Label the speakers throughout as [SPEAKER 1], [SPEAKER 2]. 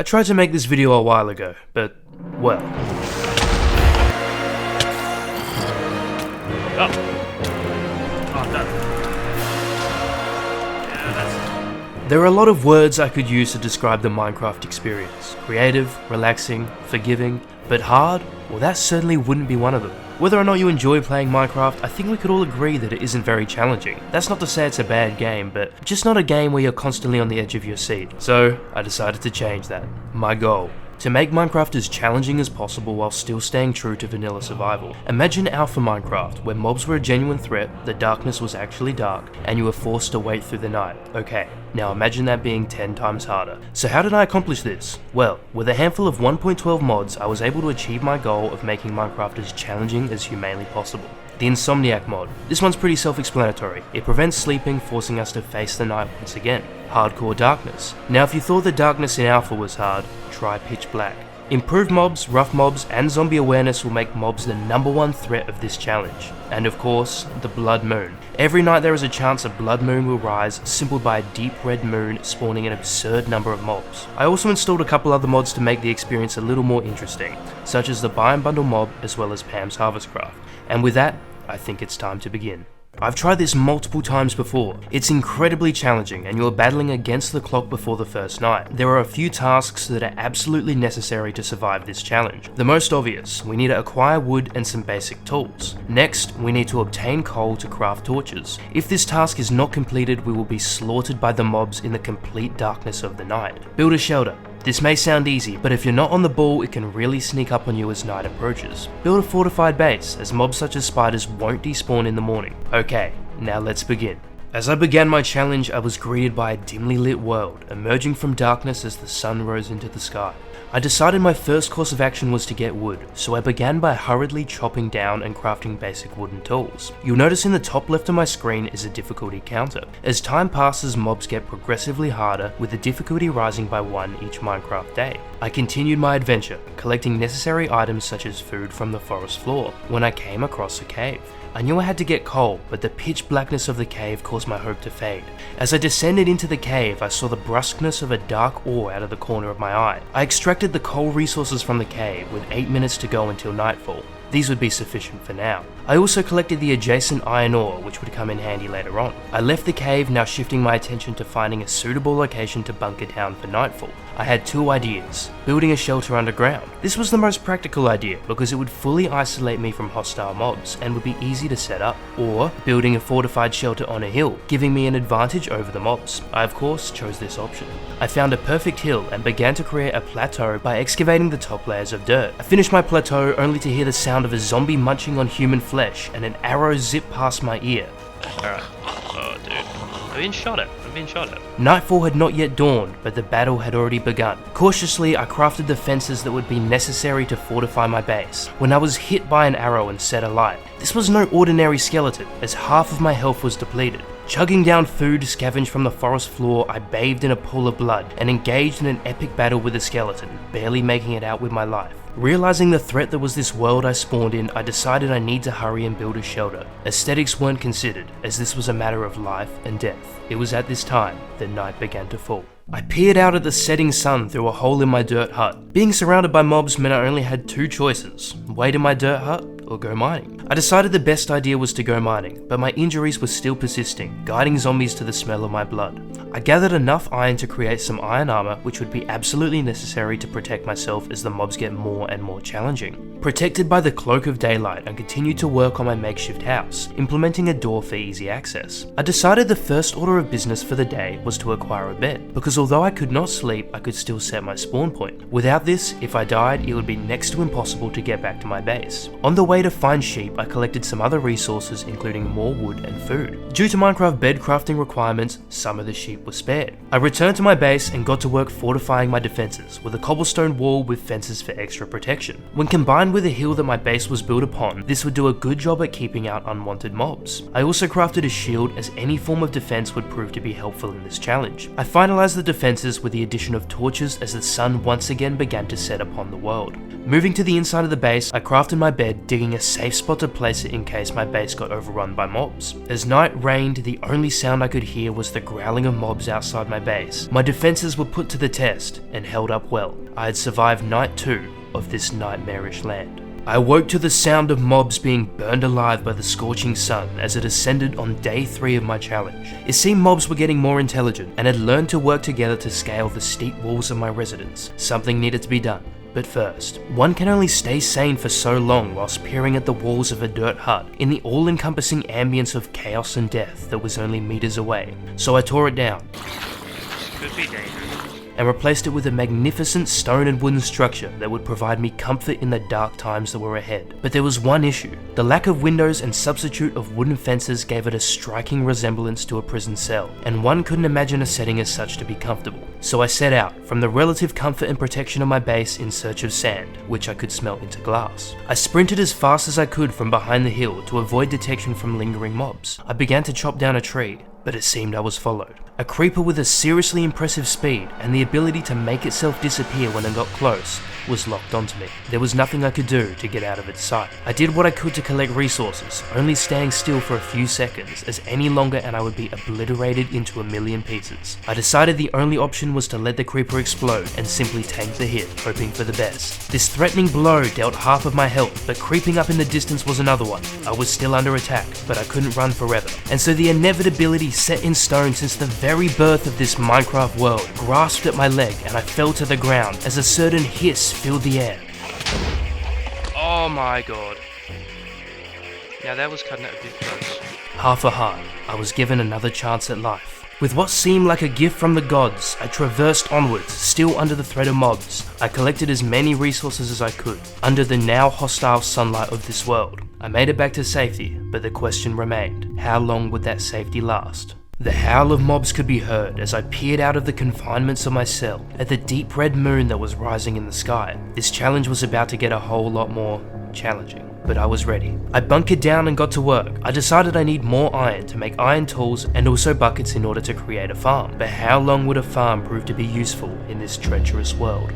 [SPEAKER 1] I tried to make this video a while ago, but, well.
[SPEAKER 2] Oh no. Yeah, that's...
[SPEAKER 1] There are a lot of words I could use to describe the Minecraft experience. Creative, relaxing, forgiving, but hard? Well, that certainly wouldn't be one of them. Whether or not you enjoy playing Minecraft, I think we could all agree that it isn't very challenging. That's not to say it's a bad game, but just not a game where you're constantly on the edge of your seat. So, I decided to change that. My goal: to make Minecraft as challenging as possible while still staying true to vanilla survival. Imagine Alpha Minecraft, where mobs were a genuine threat, the darkness was actually dark, and you were forced to wait through the night. Okay, now imagine that being 10 times harder. So how did I accomplish this? Well, with a handful of 1.12 mods, I was able to achieve my goal of making Minecraft as challenging as humanly possible. The Insomniac mod. This one's pretty self-explanatory. It prevents sleeping, forcing us to face the night once again. Hardcore darkness. Now if you thought the darkness in Alpha was hard, try Pitch Black. Improved mobs, rough mobs, and zombie awareness will make mobs the #1 threat of this challenge. And of course, the Blood Moon. Every night there is a chance a Blood Moon will rise, simple by a deep red moon spawning an absurd number of mobs. I also installed a couple other mods to make the experience a little more interesting, such as the Buy and Bundle mob as well as Pam's Harvestcraft. And with that, I think it's time to begin. I've tried this multiple times before. It's incredibly challenging and you're battling against the clock before the first night. There are a few tasks that are absolutely necessary to survive this challenge. The most obvious: we need to acquire wood and some basic tools. Next, we need to obtain coal to craft torches. If this task is not completed, we will be slaughtered by the mobs in the complete darkness of the night. Build a shelter. This may sound easy, but if you're not on the ball, it can really sneak up on you as night approaches. Build a fortified base, as mobs such as spiders won't despawn in the morning. Okay, now let's begin. As I began my challenge, I was greeted by a dimly lit world, emerging from darkness as the sun rose into the sky. I decided my first course of action was to get wood, so I began by hurriedly chopping down and crafting basic wooden tools. You'll notice in the top left of my screen is a difficulty counter. As time passes, mobs get progressively harder, with the difficulty rising by 1 each Minecraft day. I continued my adventure, collecting necessary items such as food from the forest floor, when I came across a cave. I knew I had to get coal, but the pitch blackness of the cave caused my hope to fade. As I descended into the cave, I saw the brusqueness of a dark ore out of the corner of my eye. I extracted the coal resources from the cave, with 8 minutes to go until nightfall. These would be sufficient for now. I also collected the adjacent iron ore, which would come in handy later on. I left the cave, now shifting my attention to finding a suitable location to bunker down for nightfall. I had 2 ideas: building a shelter underground. This was the most practical idea because it would fully isolate me from hostile mobs and would be easy to set up, or building a fortified shelter on a hill, giving me an advantage over the mobs. I of course chose this option. I found a perfect hill and began to create a plateau by excavating the top layers of dirt. I finished my plateau only to hear the sound of a zombie munching on human flesh and an arrow zip past my ear.
[SPEAKER 2] Alright. Oh dude. I'm being shot at.
[SPEAKER 1] Nightfall had not yet dawned, but the battle had already begun. Cautiously, I crafted the fences that would be necessary to fortify my base, when I was hit by an arrow and set alight. This was no ordinary skeleton, as half of my health was depleted. Chugging down food scavenged from the forest floor, I bathed in a pool of blood and engaged in an epic battle with the skeleton, barely making it out with my life. Realizing the threat that was this world I spawned in, I decided I need to hurry and build a shelter. Aesthetics weren't considered, as this was a matter of life and death. It was at this time that night began to fall. I peered out at the setting sun through a hole in my dirt hut. Being surrounded by mobs meant I only had 2 choices: wait in my dirt hut or go mining. I decided the best idea was to go mining, but my injuries were still persisting, guiding zombies to the smell of my blood. I gathered enough iron to create some iron armor, which would be absolutely necessary to protect myself as the mobs get more and more challenging. Protected by the cloak of daylight, I continued to work on my makeshift house, implementing a door for easy access. I decided the first order of business for the day was to acquire a bed, because although I could not sleep, I could still set my spawn point. Without this, if I died, it would be next to impossible to get back to my base. On the way to find sheep, I collected some other resources, including more wood and food. Due to Minecraft bed crafting requirements, some of the sheep were spared. I returned to my base and got to work fortifying my defenses with a cobblestone wall with fences for extra protection. When combined with a hill that my base was built upon, this would do a good job at keeping out unwanted mobs. I also crafted a shield, as any form of defense would prove to be helpful in this challenge. I finalized the defenses with the addition of torches as the sun once again began to set upon the world. Moving to the inside of the base, I crafted my bed, digging a safe spot to place it in case my base got overrun by mobs. As night reigned, the only sound I could hear was the growling of mobs outside my base. My defenses were put to the test and held up well. I had survived night 2 of this nightmarish land. I awoke to the sound of mobs being burned alive by the scorching sun as it ascended on day 3 of my challenge. It seemed mobs were getting more intelligent and had learned to work together to scale the steep walls of my residence. Something needed to be done. But first, one can only stay sane for so long whilst peering at the walls of a dirt hut in the all-encompassing ambience of chaos and death that was only meters away. So I tore it down.
[SPEAKER 2] Could be dangerous.
[SPEAKER 1] And replaced it with a magnificent stone and wooden structure that would provide me comfort in the dark times that were ahead. But there was one issue. The lack of windows and substitute of wooden fences gave it a striking resemblance to a prison cell, and one couldn't imagine a setting as such to be comfortable. So I set out from the relative comfort and protection of my base in search of sand, which I could smelt into glass. I sprinted as fast as I could from behind the hill to avoid detection from lingering mobs. I began to chop down a tree, but it seemed I was followed. A creeper with a seriously impressive speed and the ability to make itself disappear when it got close was locked onto me. There was nothing I could do to get out of its sight. I did what I could to collect resources, only staying still for a few seconds, as any longer and I would be obliterated into a million pieces. I decided the only option was to let the creeper explode and simply tank the hit, hoping for the best. This threatening blow dealt half of my health, but creeping up in the distance was another one. I was still under attack, but I couldn't run forever. And so the inevitability set in stone since the very birth of this Minecraft world grasped at my leg and I fell to the ground as a certain hiss filled the air.
[SPEAKER 2] Oh my god. Yeah, that was cutting it a bit close.
[SPEAKER 1] Half a heart, I was given another chance at life. With what seemed like a gift from the gods, I traversed onwards, still under the threat of mobs. I collected as many resources as I could, under the now hostile sunlight of this world. I made it back to safety, but the question remained, how long would that safety last? The howl of mobs could be heard as I peered out of the confinements of my cell at the deep red moon that was rising in the sky. This challenge was about to get a whole lot more challenging, but I was ready. I bunkered down and got to work. I decided I need more iron to make iron tools and also buckets in order to create a farm. But how long would a farm prove to be useful in this treacherous world?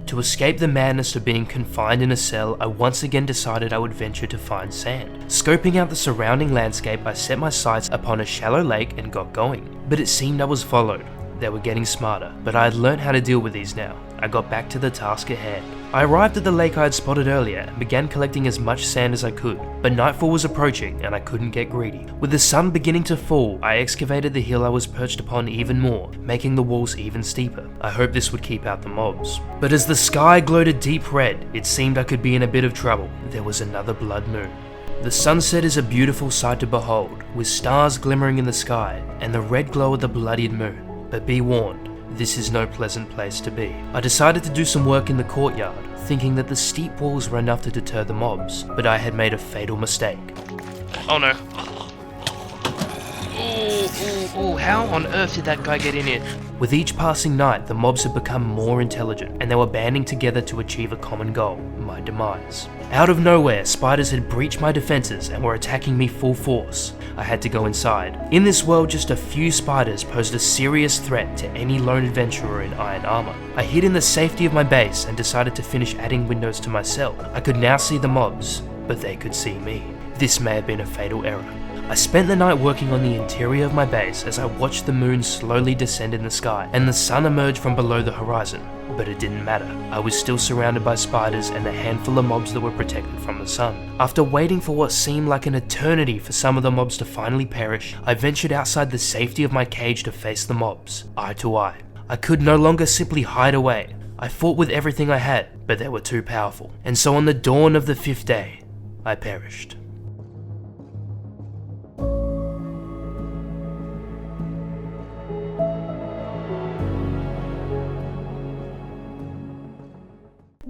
[SPEAKER 1] To escape the madness of being confined in a cell, I once again decided I would venture to find sand. Scoping out the surrounding landscape, I set my sights upon a shallow lake and got going. But it seemed I was followed. They were getting smarter, but I had learned how to deal with these now. I got back to the task at hand. I arrived at the lake I had spotted earlier and began collecting as much sand as I could, but nightfall was approaching and I couldn't get greedy. With the sun beginning to fall, I excavated the hill I was perched upon even more, making the walls even steeper. I hoped this would keep out the mobs. But as the sky glowed a deep red, it seemed I could be in a bit of trouble. There was another blood moon. The sunset is a beautiful sight to behold, with stars glimmering in the sky and the red glow of the bloodied moon. But be warned, this is no pleasant place to be. I decided to do some work in the courtyard, thinking that the steep walls were enough to deter the mobs, but I had made a fatal mistake.
[SPEAKER 2] Oh no. Oh, how on earth did that guy get in here?
[SPEAKER 1] With each passing night, the mobs had become more intelligent, and they were banding together to achieve a common goal, my demise. Out of nowhere, spiders had breached my defenses and were attacking me full force. I had to go inside. In this world, just a few spiders posed a serious threat to any lone adventurer in iron armor. I hid in the safety of my base and decided to finish adding windows to my cell. I could now see the mobs, but they could see me. This may have been a fatal error. I spent the night working on the interior of my base as I watched the moon slowly descend in the sky and the sun emerge from below the horizon. But it didn't matter. I was still surrounded by spiders and a handful of mobs that were protected from the sun. After waiting for what seemed like an eternity for some of the mobs to finally perish, I ventured outside the safety of my cage to face the mobs, eye to eye. I could no longer simply hide away. I fought with everything I had, but they were too powerful. And so on the dawn of the 5th day, I perished.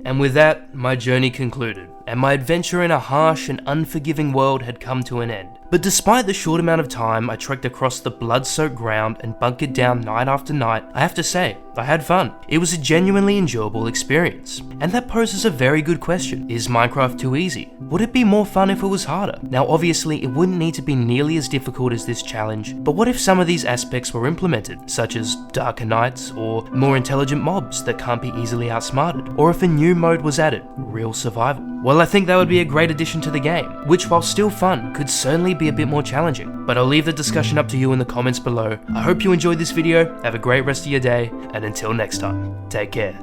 [SPEAKER 1] And with that, my journey concluded, and my adventure in a harsh and unforgiving world had come to an end. But despite the short amount of time I trekked across the blood-soaked ground and bunkered down night after night, I have to say, I had fun. It was a genuinely enjoyable experience. And that poses a very good question. Is Minecraft too easy? Would it be more fun if it was harder? Now obviously it wouldn't need to be nearly as difficult as this challenge, but what if some of these aspects were implemented, such as darker nights or more intelligent mobs that can't be easily outsmarted? Or if a new mode was added, real survival? Well, I think that would be a great addition to the game, which while still fun, could certainly be a bit more challenging. But I'll leave the discussion up to you in the comments below. I hope you enjoyed this video, have a great rest of your day, and until next time, take care.